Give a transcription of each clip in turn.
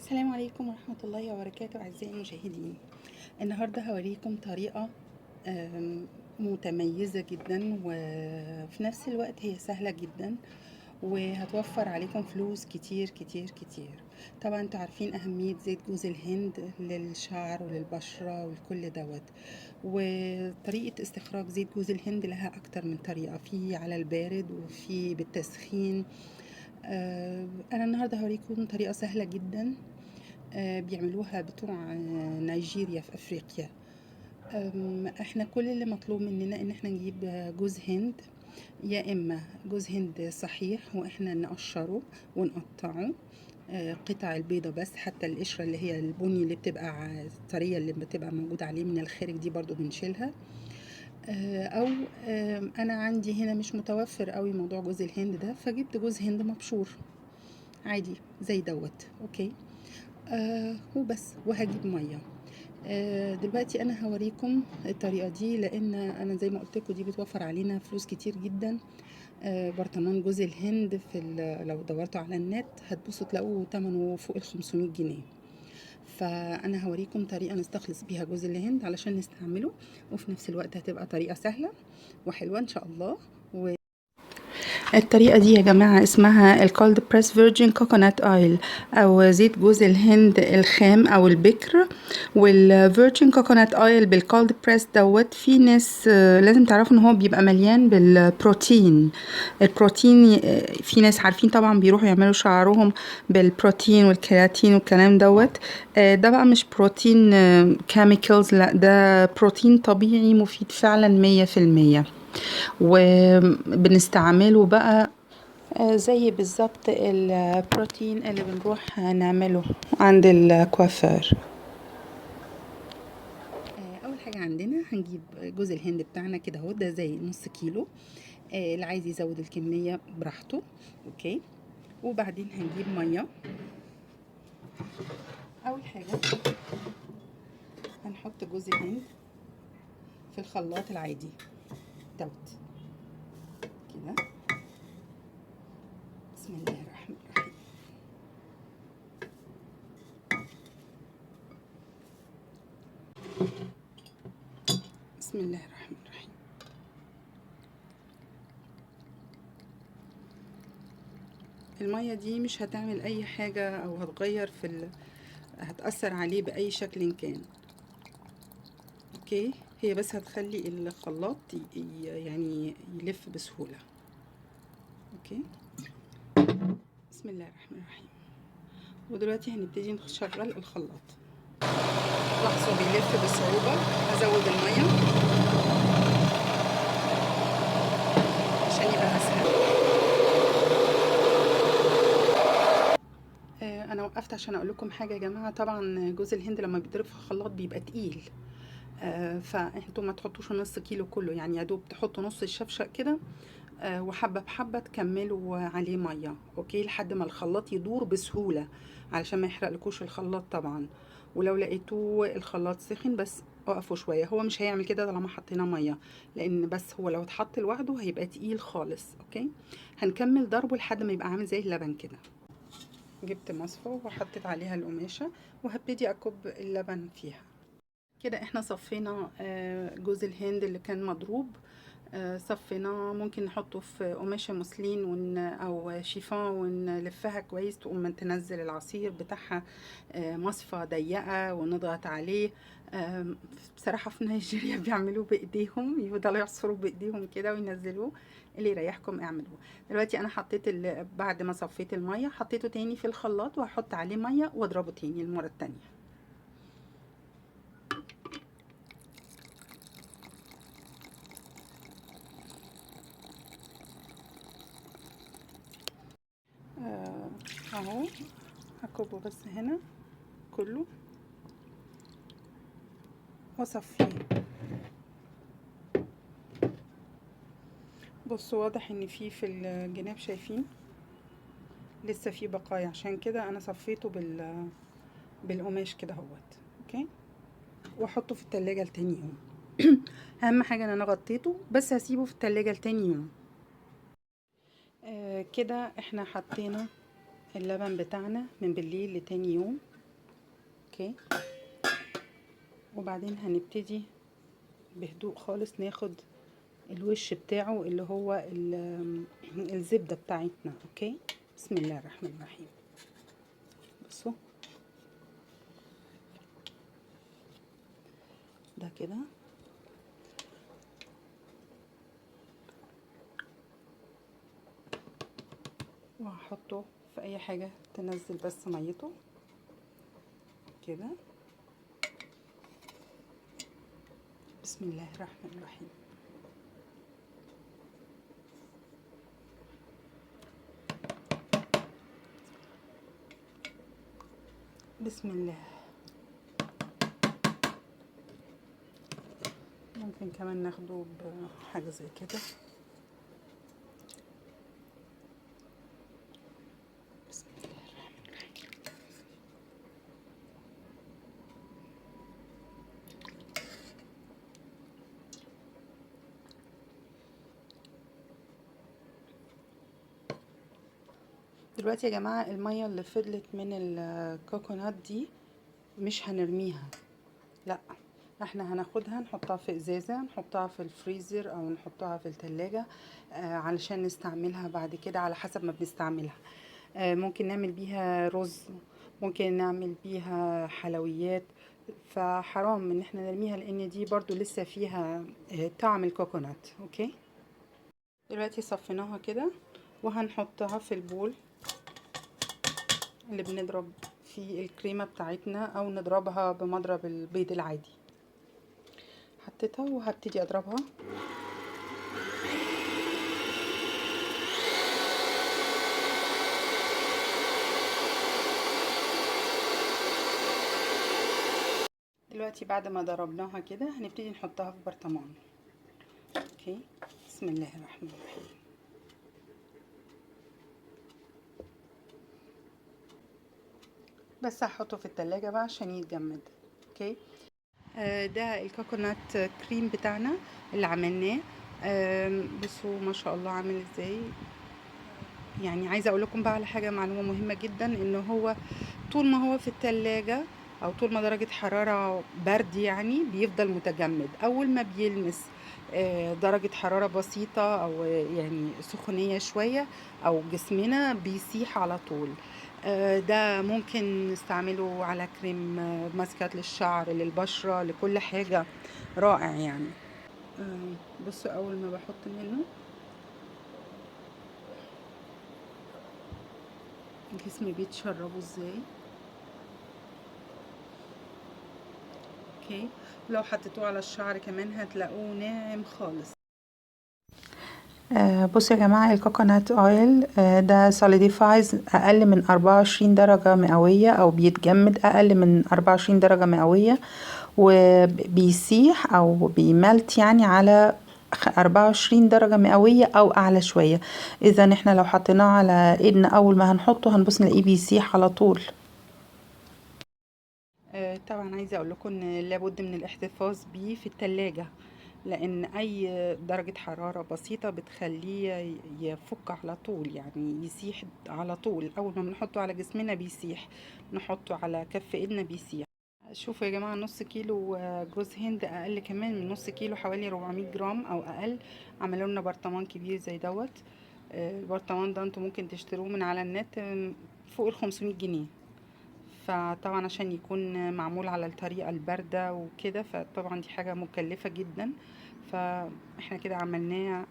السلام عليكم ورحمة الله وبركاته أعزائي المشاهدين. النهاردة هوريكم طريقة متميزة جدا، وفي نفس الوقت هي سهلة جدا وهتوفر عليكم فلوس كتير كتير كتير. طبعا انتوا عارفين أهمية زيت جوز الهند للشعر وللبشرة ولكل دوت. وطريقة استخراج زيت جوز الهند لها أكتر من طريقة، في على البارد وفي بالتسخين. أنا النهاردة هوريكم طريقة سهلة جدا بيعملوها بتوع نيجيريا في افريقيا. احنا كل اللي مطلوب مننا ان احنا نجيب جوز هند، يا اما جوز هند صحيح واحنا نقشره ونقطعه قطع البيضة بس، حتى القشرة اللي هي البني اللي بتبقى طرية اللي بتبقى موجودة عليه من الخارج دي برضو بنشيلها. او انا عندي هنا مش متوفر قوي موضوع جوز الهند ده، فجبت جوز هند مبشور عادي زي دوت. اوكي. وبس، وهجيب ميه. دلوقتي انا هوريكم الطريقه دي، لان انا زي ما قلت لكم دي بتوفر علينا فلوس كتير جدا. برطمان جوز الهند لو دورتوا على النت هتبصوا تلاقوا ثمنه فوق ال 500 جنيه. فانا هوريكم طريقه نستخلص بيها جوز الهند علشان نستعمله، وفي نفس الوقت هتبقى طريقه سهله وحلوه ان شاء الله. الطريقة دي يا جماعة اسمها الكولد بريس فيرجين كوكونات اويل، او زيت جوز الهند الخام او البكر. والفيرجين كوكونات اويل بالكولد بريس دوت، في ناس لازم تعرفوا ان هو بيبقى مليان بالبروتين. البروتين في ناس عارفين طبعا بيروحوا يعملوا شعرهم بالبروتين والكيراتين والكلام دوت. ده بقى مش بروتين كيميكالز، لا ده بروتين طبيعي مفيد فعلا 100%. وبنستعمله بقى زي بالظبط البروتين اللي بنروح نعمله عند الكوافير. اول حاجه عندنا هنجيب جوز الهند بتاعنا كده اهو، ده زي نص كيلو. اللي عايز يزود الكميه براحته. اوكي. وبعدين هنجيب ميه. اول حاجه هنحط جوز الهند في الخلاط العادي دوت كده. بسم الله الرحمن الرحيم. بسم الله الرحمن الرحيم. المية دي مش هتعمل اي حاجة او هتغير هتأثر عليه بأي شكل كان. اوكي. هي بس هتخلي الخلاط يعني يلف بسهولة. اوكي. بسم الله الرحمن الرحيم. ودلوقتي هنبتدي نشغل الخلاط. لاحظوا بيلف بصعوبة. هزود المية عشان يبقى اسهل. انا وقفت عشان اقول لكم حاجة يا جماعة. طبعا جوز الهند لما بيتضرب في الخلاط بيبقى تقيل، فانتوا ما تحطوش نص كيلو كله، يعني يا دوب تحطوا نص الشفشق كده، وحبة بحبة تكملوا عليه مية. اوكي، لحد ما الخلاط يدور بسهولة علشان ما يحرقلكوش الخلاط طبعا. ولو لقيتوه الخلاط سخن بس وقفوا شوية، هو مش هيعمل كده طالما حطينا مية، لان بس هو لو اتحط لوحده هيبقى تقيل خالص. اوكي. هنكمل ضربه لحد ما يبقى عامل زي اللبن كده. جبت مصفى وحطيت عليها القماشة وهبتدي اكب اللبن فيها كده. احنا صفينا جوز الهند اللي كان مضروب، صفيناه. ممكن نحطه في قماشة موسلين او شيفون ونلفها كويس، تقوم تنزل العصير بتاعها مصفى ضيقة ونضغط عليه. بصراحة في نيجيريا بيعملوه بايديهم، يفضلوا يعصروا بايديهم كده وينزلوه. اللي يريحكم اعملوه. دلوقتي انا حطيت بعد ما صفيت المية حطيته تاني في الخلاط، وهحط عليه مية واضربه تاني المرة التانية. اهو هكبه بس هنا كله واصفيه. بصوا واضح ان في الجناب شايفين لسه في بقايا، عشان كده انا صفيته بالقماش كده اهوت. اوكي. واحطه في التلاجة لتاني يوم. اهم حاجة ان انا غطيته، بس هسيبه في التلاجة لتاني يوم. كده احنا حطينا اللبن بتاعنا من بالليل لتاني يوم. اوكي. وبعدين هنبتدي بهدوء خالص ناخد الوش بتاعه اللي هو الزبدة بتاعتنا. اوكي، بسم الله الرحمن الرحيم. بصوا ده كده، وهحطه في اي حاجة تنزل بس ميته كده. بسم الله الرحمن الرحيم. بسم الله. ممكن كمان ناخده بحاجة زي كده. بسم الله الرحمن الرحيم. دلوقتي يا جماعة المية اللي فضلت من الكوكونات دي مش هنرميها، لا، احنا هناخدها نحطها في ازازة، نحطها في الفريزر او نحطها في التلاجة علشان نستعملها بعد كده على حسب ما بنستعملها. ممكن نعمل بيها رز، ممكن نعمل بيها حلويات، فحرام ان احنا نرميها لان دي برضو لسه فيها طعم الكوكونات. اوكي، دلوقتي صفيناها كده وهنحطها في البول اللي بنضرب فيه الكريمة بتاعتنا او نضربها بمضرب البيض العادي. حطيتها وهبتدي اضربها. دلوقتي بعد ما ضربناها كده هنبتدي نحطها في برطمان. اوكي، بسم الله الرحمن الرحيم. بس هحطه في التلاجة بقى عشان يتجمد. اوكي، ده الكوكونات كريم بتاعنا اللي عملناه. بصوا ما شاء الله عامل ازاي. يعني عايزه اقول لكم بقى على حاجه، معلومه مهمه جدا، ان هو طول ما هو في التلاجة او طول ما درجة حرارة برد يعني بيفضل متجمد. اول ما بيلمس درجة حرارة بسيطة او يعني سخونية شوية او جسمنا بيسيح على طول. ده ممكن نستعمله على كريم ماسكات للشعر، للبشرة، لكل حاجة. رائع يعني. بصوا اول ما بحط منه جسمي بيتشربوا ازاي. اوكي، لو حطيتوه على الشعر كمان هتلاقوه ناعم خالص. بصوا يا جماعة، الكوكونات اويل ده سوليديفايز اقل من 24 درجة مئوية او بيتجمد اقل من 24 درجة مئوية، وبيسيح او بيملت يعني على 24 درجة مئوية او اعلى شوية. اذا احنا لو حطيناه على ايدنا اول ما هنحطه هنبص نلاقيه بيسيح على طول. طبعا عايزة اقول لكم ان لابد من الاحتفاظ بيه في التلاجة، لان اي درجة حرارة بسيطة بتخليه يفك على طول، يعني يسيح على طول. اول ما بنحطه على جسمنا بيسيح، نحطه على كف ايدنا بيسيح. شوفوا يا جماعة، نص كيلو جوز هند، اقل كمان من نص كيلو، حوالي 400 جرام او اقل، عملوا لنا برطمان كبير زي دوت. البرطمان ده انتوا ممكن تشتروه من على النت فوق ال 500 جنيه. فطبعا عشان يكون معمول على الطريقة الباردة وكده، فطبعا دي حاجة مكلفة جدا، فاحنا كده عملناه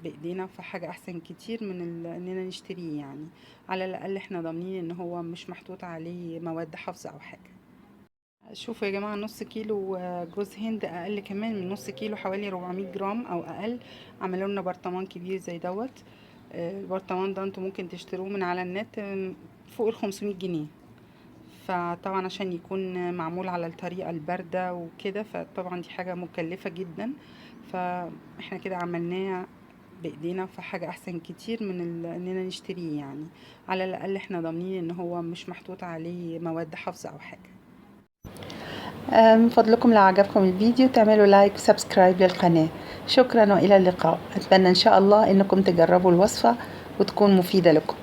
بايدينا، فحاجة احسن كتير من اننا نشتريه. يعني على الاقل احنا ضامنين ان هو مش محطوط عليه مواد حافظة او حاجة. شوفوا يا جماعة، نص كيلو جوز هند، اقل كمان من نص كيلو، حوالي 400 جرام او اقل، عملوا لنا برطمان كبير زي دوت. البرطمان ده انتوا ممكن تشتروه من على النت فوق ال 500 جنيه. فطبعا عشان يكون معمول على الطريقة الباردة وكده، فطبعا دي حاجة مكلفة جدا، فاحنا كده عملناه بايدينا، فحاجة احسن كتير من اننا نشتريه. يعني على الاقل احنا ضامنين ان هو مش محطوط عليه مواد حافظة او حاجة. من فضلكم لو عجبكم الفيديو تعملوا لايك وسبسكرايب للقناة. شكرا والى اللقاء. اتمنى ان شاء الله انكم تجربوا الوصفة وتكون مفيدة لكم.